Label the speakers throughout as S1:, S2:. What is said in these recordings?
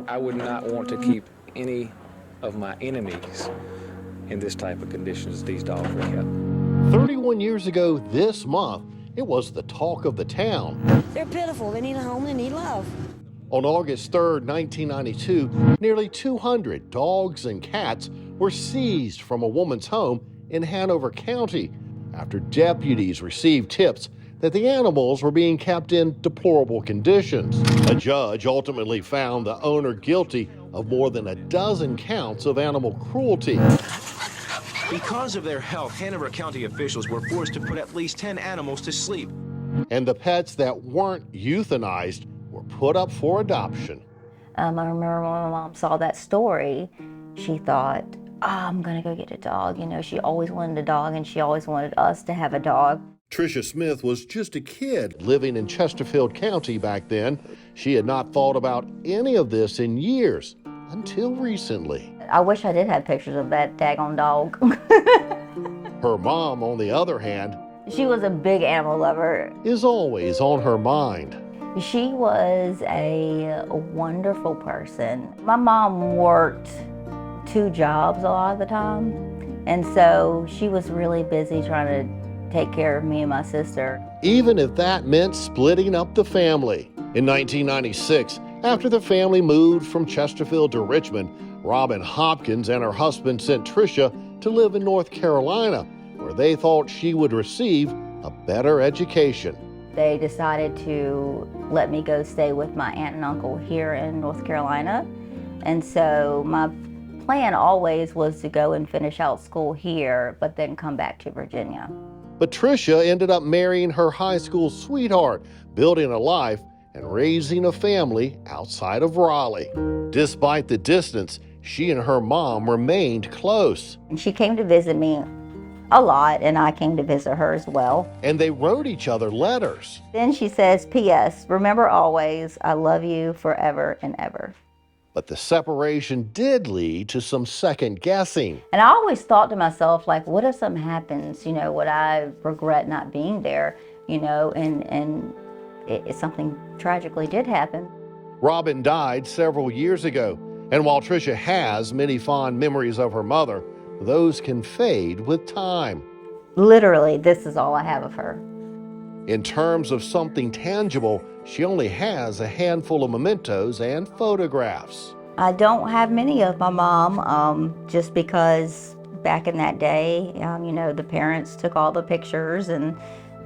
S1: I would not want to keep any of my enemies in this type of conditions these dogs were kept.
S2: 31 years ago this month, it was the talk of the town.
S3: They're pitiful. They need a home. They need love.
S2: On August 3rd, 1992, nearly 200 dogs and cats were seized from a woman's home in Hanover County after deputies received tips that the animals were being kept in deplorable conditions. A judge ultimately found the owner guilty of more than a dozen counts of animal cruelty.
S4: Because of their health, Hanover County officials were forced to put at least 10 animals to sleep.
S2: And the pets that weren't euthanized were put up for adoption.
S5: I remember when my mom saw that story, she thought, oh, I'm gonna go get a dog. You know, she always wanted a dog and she always wanted us to have a dog.
S2: Trisha Smith was just a kid living in Chesterfield County back then. She had not thought about any of this in years until recently.
S5: I wish I did have pictures of that daggone dog.
S2: Her mom, on the other hand,
S5: She was a big animal lover.
S2: is always on her mind.
S5: She was a wonderful person. My mom worked 2 jobs a lot of the time, and so she was really busy trying to take care of me and my sister.
S2: Even if that meant splitting up the family. In 1996, after the family moved from Chesterfield to Richmond, Robin Hopkins and her husband sent Trisha to live in North Carolina, where they thought she would receive a better education.
S5: They decided to let me go stay with my aunt and uncle here in North Carolina. And so my plan always was to go and finish out school here, but then come back to Virginia.
S2: But Trisha ended up marrying her high school sweetheart, building a life and raising a family outside of Raleigh. Despite the distance, she and her mom remained close.
S5: And she came to visit me a lot, and I came to visit her as well.
S2: And they wrote each other letters.
S5: Then she says, P.S., remember always, I love you forever and ever.
S2: But the separation did lead to some second guessing.
S5: And I always thought to myself, like, what if something happens? You know, would I regret not being there? You know, and something tragically did happen.
S2: Robin died several years ago, and while Trisha has many fond memories of her mother, those can fade with time.
S5: Literally, this is all I have of her.
S2: In terms of something tangible, she only has a handful of mementos and photographs.
S5: I don't have many of my mom, just because back in that day, you know, the parents took all the pictures, and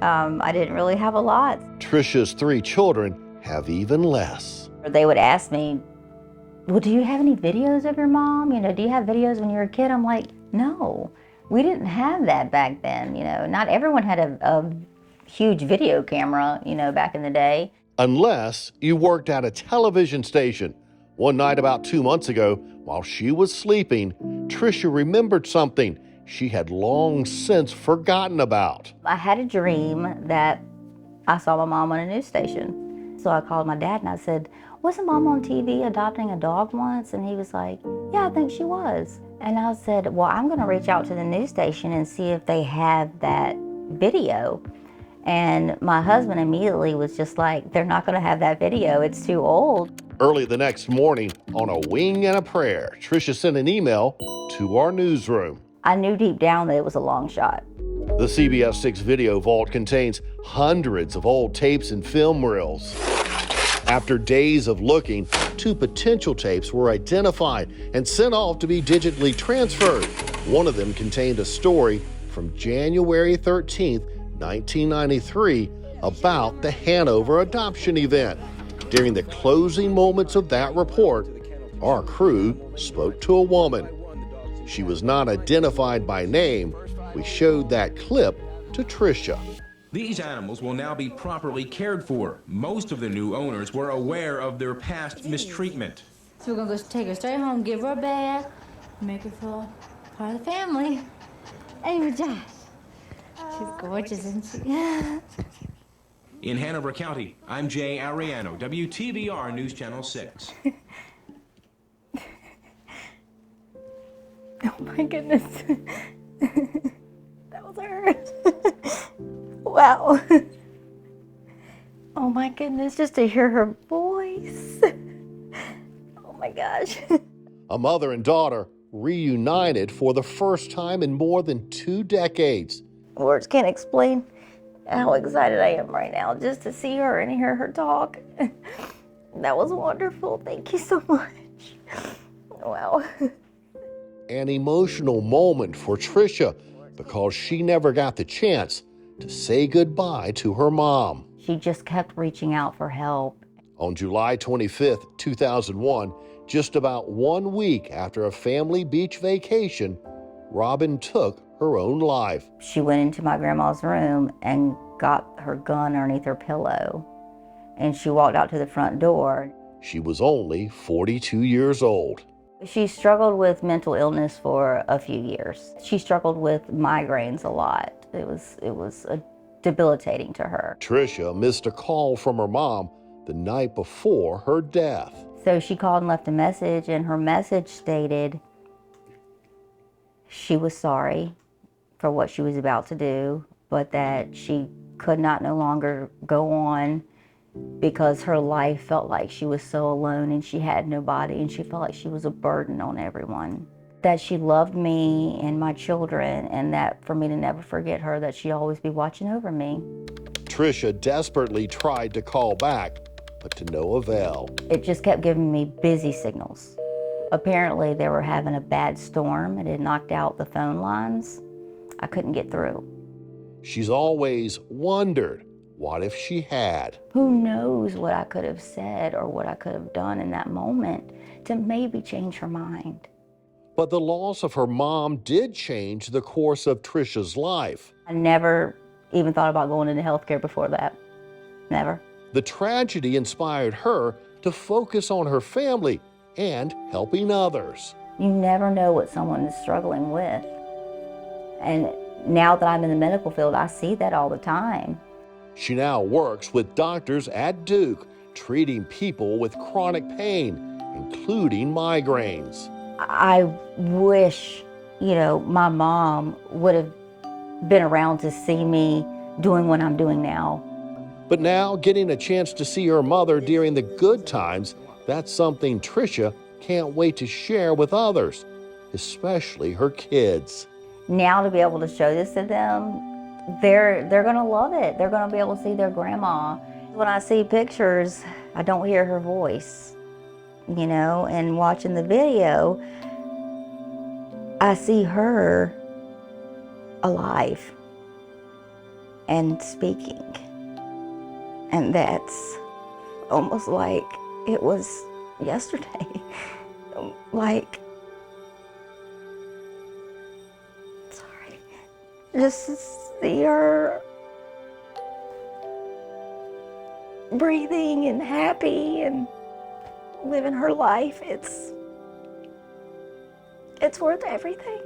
S5: I didn't really have a lot.
S2: Trisha's 3 children have even less.
S5: They would ask me, well, do you have any videos of your mom? You know, do you have videos when you were a kid? I'm like, no, we didn't have that back then. You know, not everyone had a huge video camera, you know, back in the day.
S2: Unless you worked at a television station. One night about 2 months ago, while she was sleeping, Trisha remembered something she had long since forgotten about.
S5: I had a dream that I saw my mom on a news station. So I called my dad and I said, wasn't Mom on TV adopting a dog once? And he was like, yeah, I think she was. And I said, well, I'm gonna reach out to the news station and see if they have that video. And my husband immediately was just like, they're not gonna have that video, it's too old.
S2: Early the next morning, on a wing and a prayer, Trisha sent an email to our newsroom.
S5: I knew deep down that it was a long shot.
S2: The CBS 6 video vault contains hundreds of old tapes and film reels. After days of looking, 2 potential tapes were identified and sent off to be digitally transferred. One of them contained a story from January 13th, 1993, about the Hanover adoption event. During the closing moments of that report, our crew spoke to a woman. She was not identified by name. We showed that clip to Trisha.
S4: These animals will now be properly cared for. Most of the new owners were aware of their past mistreatment.
S6: So we're gonna go take her straight home, give her a bath, make her feel part of the family. Anyway, Josh, she's gorgeous, isn't she?
S4: In Hanover County, I'm Jay Ariano, WTVR News Channel 6.
S5: Oh my goodness. That was her. Wow. Oh my goodness, just to hear her voice. Oh my gosh.
S2: A mother and daughter reunited for the first time in more than 2 decades.
S5: Words can't explain how excited I am right now just to see her and hear her talk. That was wonderful. Thank you so much. Wow.
S2: An emotional moment for Trisha because she never got the chance to say goodbye to her mom.
S5: She just kept reaching out for help.
S2: On July 25th, 2001, just about 1 week after a family beach vacation, Robin took her own life.
S5: She went into my grandma's room and got her gun underneath her pillow, and she walked out to the front door.
S2: She was only 42 years old.
S5: She struggled with mental illness for a few years. She struggled with migraines a lot. It was debilitating to her.
S2: Trisha missed a call from her mom the night before her death.
S5: So she called and left a message, and her message stated she was sorry for what she was about to do, but that she could not no longer go on because her life felt like she was so alone and she had nobody, and she felt like she was a burden on everyone. That she loved me and my children, and that for me to never forget her, that she'd always be watching over me.
S2: Trisha desperately tried to call back, but to no avail.
S5: It just kept giving me busy signals. Apparently they were having a bad storm. It had knocked out the phone lines. I couldn't get through.
S2: She's always wondered, what if she had?
S5: Who knows what I could have said or what I could have done in that moment to maybe change her mind.
S2: But the loss of her mom did change the course of Trisha's life.
S5: I never even thought about going into healthcare before that. Never.
S2: The tragedy inspired her to focus on her family and helping others.
S5: You never know what someone is struggling with. And now that I'm in the medical field, I see that all the time.
S2: She now works with doctors at Duke, treating people with chronic pain, including migraines.
S5: I wish, my mom would have been around to see me doing what I'm doing now.
S2: But now getting a chance to see her mother during the good times, that's something Trisha can't wait to share with others, especially her kids.
S5: Now to be able to show this to them, they're gonna love it. They're gonna be able to see their grandma. When I see pictures, I don't hear her voice, and watching the video, I see her alive and speaking. And that's almost like it was yesterday. Just to see her breathing and happy and living her life, it's worth everything.